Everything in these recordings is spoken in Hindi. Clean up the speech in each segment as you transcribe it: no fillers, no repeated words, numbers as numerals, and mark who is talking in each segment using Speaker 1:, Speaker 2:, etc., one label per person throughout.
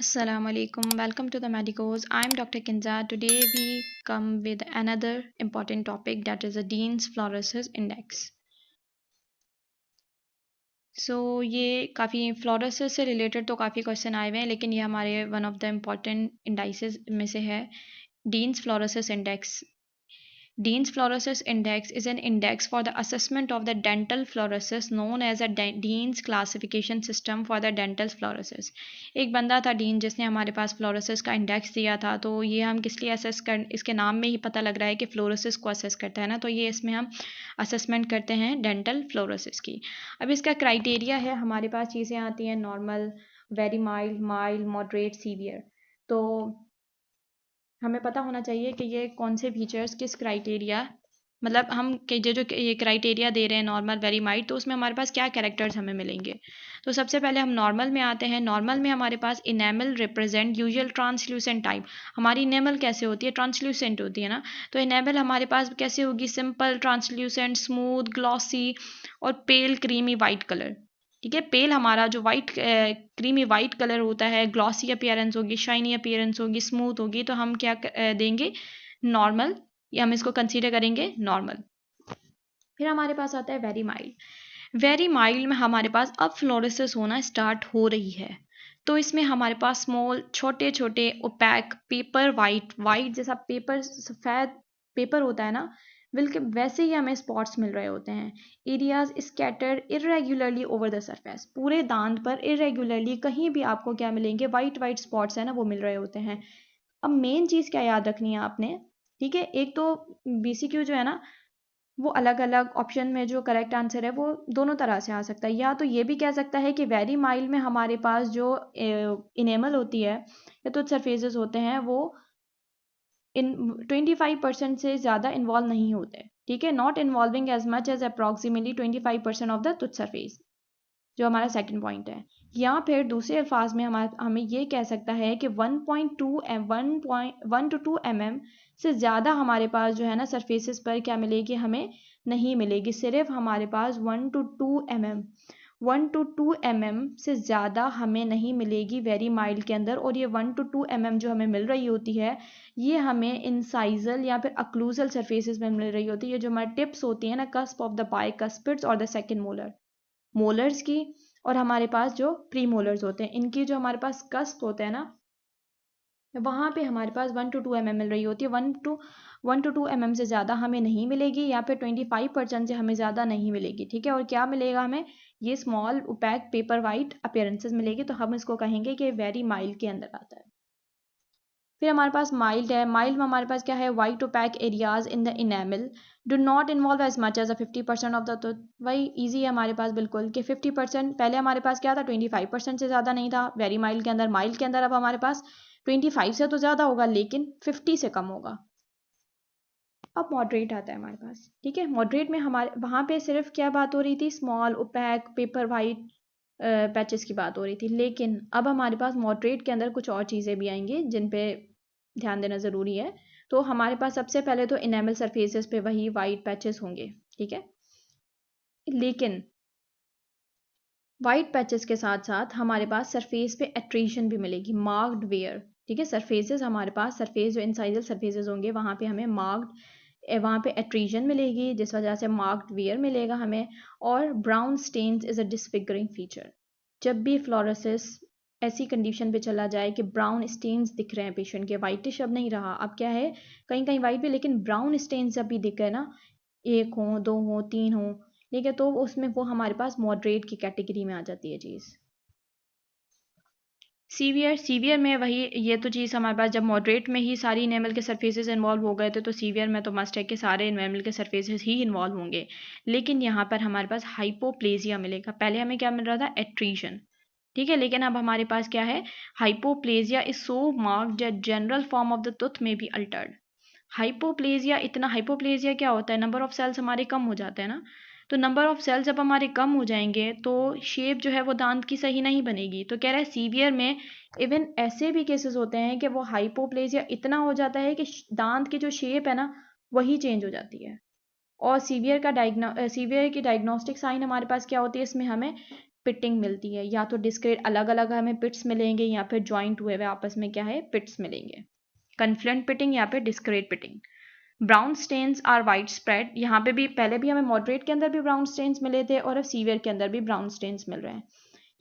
Speaker 1: Assalamu alaikum. Welcome to the Medicos. I'm Dr. Kinza. Today we come with another important topic, that is the Dean's Fluorescence Index. ये काफ़ी फ्लोरोसिस से रिलेटेड तो काफ़ी क्वेश्चन आए हुए हैं, लेकिन ये हमारे one of the important indices में से है, deans fluorosis index. Dean's fluorosis index is an index for the assessment of the dental fluorosis known as a Dean's classification system for the dental fluorosis. एक बंदा था डीन जिसने हमारे पास फ्लोरोसिस का इंडेक्स दिया था, तो ये हम किस लिए असेस कर, इसके नाम में ही पता लग रहा है कि फ्लोरोसिस को असेस करता है ना, तो ये इसमें हम असेसमेंट करते हैं डेंटल फ्लोरोसिस की. अब इसका क्राइटेरिया है, हमारे पास चीज़ें आती हैं normal, very mild, mild, moderate, severe. तो हमें पता होना चाहिए कि ये कौन से फीचर्स किस क्राइटेरिया, मतलब हम कि जो ये क्राइटेरिया दे रहे हैं नॉर्मल, वेरी माइल्ड, तो उसमें हमारे पास क्या कैरेक्टर्स हमें मिलेंगे. तो सबसे पहले हम नॉर्मल में आते हैं. नॉर्मल में हमारे पास enamel represent usual translucent type. हमारी इनेमल कैसे होती है, ट्रांसल्यूसेंट होती है ना, तो इनेमल हमारे पास कैसे होगी, सिंपल, ट्रांसल्यूसेंट, स्मूथ, ग्लॉसी और पेल क्रीमी वाइट कलर. ठीक है, पेल हमारा जो वाइट क्रीमी वाइट कलर होता है, ग्लॉसी अपीयरेंस होगी, शाइनी अपीयरेंस होगी, स्मूथ होगी, तो हम क्या देंगे, नॉर्मल, या हम इसको कंसीडर करेंगे नॉर्मल. फिर हमारे पास आता है वेरी माइल्ड. वेरी माइल्ड में हमारे पास अब फ्लोरोसिस होना स्टार्ट हो रही है, तो इसमें हमारे पास स्मॉल, छोटे छोटे, ओपैक, पेपर वाइट, वाइट जैसा पेपर, सफ़ेद पेपर होता है ना, बिल्कुल वैसे ही हमें स्पॉट्स मिल रहे होते हैं. Areas scattered irregularly over the surface. पूरे दांत पर इरेगुलरली कहीं भी आपको क्या मिलेंगे, वाइट वाइट स्पॉट्स है ना, वो मिल रहे होते हैं. अब मेन चीज़ क्या याद रखनी है आपने, ठीक है, एक तो BCQ जो है ना, वो अलग अलग ऑप्शन में जो करेक्ट आंसर है वो दोनों तरह से आ सकता है. या तो ये भी कह सकता है कि वेरी माइल्ड में हमारे पास जो इनेमल होती है या तो सरफेसेस होते हैं, वो इन 25% से ज़्यादा इन्वॉल्व नहीं होते. ठीक है, not involving as much as approximately 25% of the tooth surface, जो हमारा सेकंड पॉइंट है. या फिर दूसरे अल्फाज में हमें ये कह सकता है कि 1.2 से ज़्यादा हमारे पास जो है ना सरफेसेस पर क्या मिलेगी, हमें नहीं मिलेगी. सिर्फ हमारे पास 1 to 2 mm से ज़्यादा हमें नहीं मिलेगी वेरी माइल्ड के अंदर. और ये 1 to 2 mm जो हमें मिल रही होती है, ये हमें इंसाइजल या फिर अक्लूजल सरफेसेस में मिल रही होती है, जो हमारे टिप्स होती है ना, कस्प ऑफ द बाइकस्पिड्स और द सेकंड मोलर, मोलर्स की, और हमारे पास जो प्री मोलर्स होते हैं, इनकी जो हमारे पास कस्प होते हैं ना, वहाँ पे हमारे पास 1 to 2 mm मिल रही होती है. 1 to 2 mm से ज़्यादा हमें नहीं मिलेगी, या फिर 25% से हमें ज़्यादा नहीं मिलेगी. ठीक है, और क्या मिलेगा हमें, ये small opaque paper white appearances मिलेगी, तो हम इसको कहेंगे कि वेरी माइल्ड के अंदर आता है. फिर हमारे पास माइल्ड है. माइल्ड में हमारे पास क्या है, white opaque areas in the enamel do not involve as much as 50% of the tooth. वही ईजी है हमारे पास बिल्कुल कि 50%. पहले हमारे पास क्या था, 25% से ज़्यादा नहीं था वेरी माइल्ड के अंदर. माइल्ड के अंदर अब हमारे पास 25 से तो ज़्यादा होगा, लेकिन 50 से कम होगा. अब मॉडरेट आता है हमारे पास. ठीक है, मॉडरेट में हमारे वहाँ पे सिर्फ क्या बात हो रही थी, small opaque paper white patches की बात हो रही थी. लेकिन अब हमारे पास मॉडरेट के अंदर कुछ और चीज़ें भी आएंगी जिन पे ध्यान देना ज़रूरी है. तो हमारे पास सबसे पहले तो इनेमल सरफेसेस पे वही वाइट पैचेस होंगे. ठीक है, लेकिन वाइट पैचेस के साथ साथ हमारे पास सरफेस पे एट्रीशन भी मिलेगी, मार्क्ड वेयर. ठीक है, सरफेसेस हमारे पास, सरफेस जो इंसाइजल सरफेसेस होंगे, वहाँ पे हमें वहाँ पे एट्रीजन मिलेगी, जिस वजह से मार्क्ड वेयर मिलेगा हमें. और brown stains is a disfiguring feature. जब भी फ्लोरोसिस ऐसी कंडीशन पे चला जाए कि ब्राउन स्टेन्स दिख रहे हैं पेशेंट के, वाइटिश अब नहीं रहा, अब क्या है, कहीं कहीं वाइट भी, लेकिन ब्राउन स्टेन्स जब भी दिख गए ना, 1 हो, 2 हो, 3 हो, ठीक है, तो उसमें वो हमारे पास मॉडरेट की कैटेगरी में आ जाती है चीज़. सीवियर में वही, ये तो चीज़ हमारे पास जब मॉडरेट में ही सारी इनेमल के सरफेसेस इन्वॉल्व हो गए थे, तो सीवियर में तो मस्ट है कि सारे इनेमल के सरफेसेस ही इन्वॉल्व होंगे. लेकिन यहाँ पर हमारे पास हाइपोप्लेजिया मिलेगा. पहले हमें क्या मिल रहा था, एट्रीशन. ठीक है, लेकिन अब हमारे पास क्या है, hypoplasia is so marked that general form of the tooth में बी अल्टर्ड. हाइपोप्लेजिया क्या होता है, नंबर ऑफ सेल्स हमारे कम हो जाते हैं ना, तो नंबर ऑफ सेल्स जब हमारे कम हो जाएंगे तो शेप जो है वो दांत की सही नहीं बनेगी. तो कह रहा है सीवियर में इवन ऐसे भी केसेस होते हैं कि वो हाइपोप्लेजिया इतना हो जाता है कि दांत की जो शेप है ना, वही चेंज हो जाती है. और सीवियर की डायग्नोस्टिक साइन हमारे पास क्या होती है, इसमें हमें पिटिंग मिलती है, या तो डिस्क्रीट अलग अलग हमें पिट्स मिलेंगे या फिर ज्वाइंट हुए हुए आपस में क्या है पिट्स मिलेंगे। कन्फ्लुएंट पिटिंग या फिर discrete pitting. Brown stains are widespread, यहाँ पे भी पहले भी हमें मॉडरेट के अंदर भी ब्राउन स्टेन्स मिले थे और अब सीवियर के अंदर भी ब्राउन स्टेन्स मिल रहे हैं।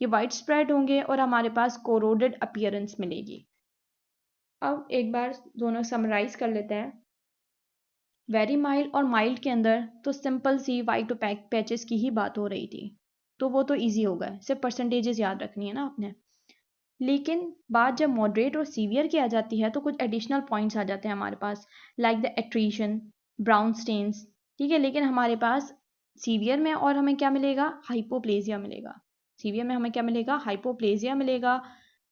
Speaker 1: ये वाइड स्प्रेड होंगे और हमारे पास कोरोडेड अपीयरेंस मिलेगी। अब एक बार दोनों समराइज कर लेते हैं। वेरी माइल्ड और माइल्ड के अंदर तो सिंपल सी वाइट ओपैक पैचेस की ही बात हो रही थी, तो वो तो ईजी होगा, सिर्फ परसेंटेजेस याद रखनी है ना आपने। लेकिन बात जब मॉडरेट और सीवियर की आ जाती है तो कुछ एडिशनल पॉइंट्स आ जाते हैं हमारे पास, like the attrition, brown stains, ठीक है। लेकिन हमारे पास सीवियर में और हमें क्या मिलेगा, हाइपोप्लेजिया मिलेगा। सीवियर में हमें क्या मिलेगा, हाइपोप्लेजिया मिलेगा,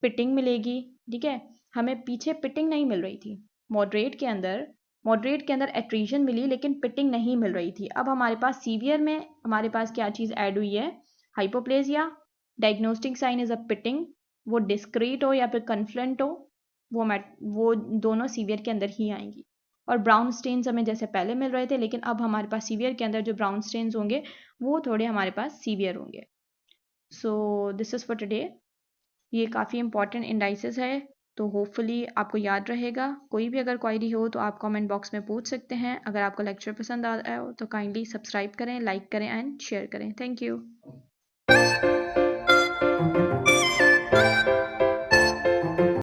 Speaker 1: पिटिंग मिलेगी, ठीक है। हमें पीछे पिटिंग नहीं मिल रही थी मॉडरेट के अंदर एट्रीशन मिली लेकिन पिटिंग नहीं मिल रही थी। अब हमारे पास सीवियर में हमारे पास क्या चीज़ ऐड हुई है, hypoplasia. Diagnostic sign is a pitting, वो डिस्क्रीट हो या फिर कन्फ्लुएंट हो, वो दोनों सीवियर के अंदर ही आएंगी। और ब्राउन स्टेन्स हमें जैसे पहले मिल रहे थे, लेकिन अब हमारे पास सीवियर के अंदर जो ब्राउन स्टेन्स होंगे वो थोड़े हमारे पास सीवियर होंगे। So this is for today. ये काफ़ी इंपॉर्टेंट इंडाइसिस है, तो होपफुली आपको याद रहेगा। कोई भी अगर क्वायरी हो तो आप कमेंट बॉक्स में पूछ सकते हैं। अगर आपको लेक्चर पसंद आया हो तो काइंडली सब्सक्राइब करें, लाइक करें एंड शेयर करें। Thank you.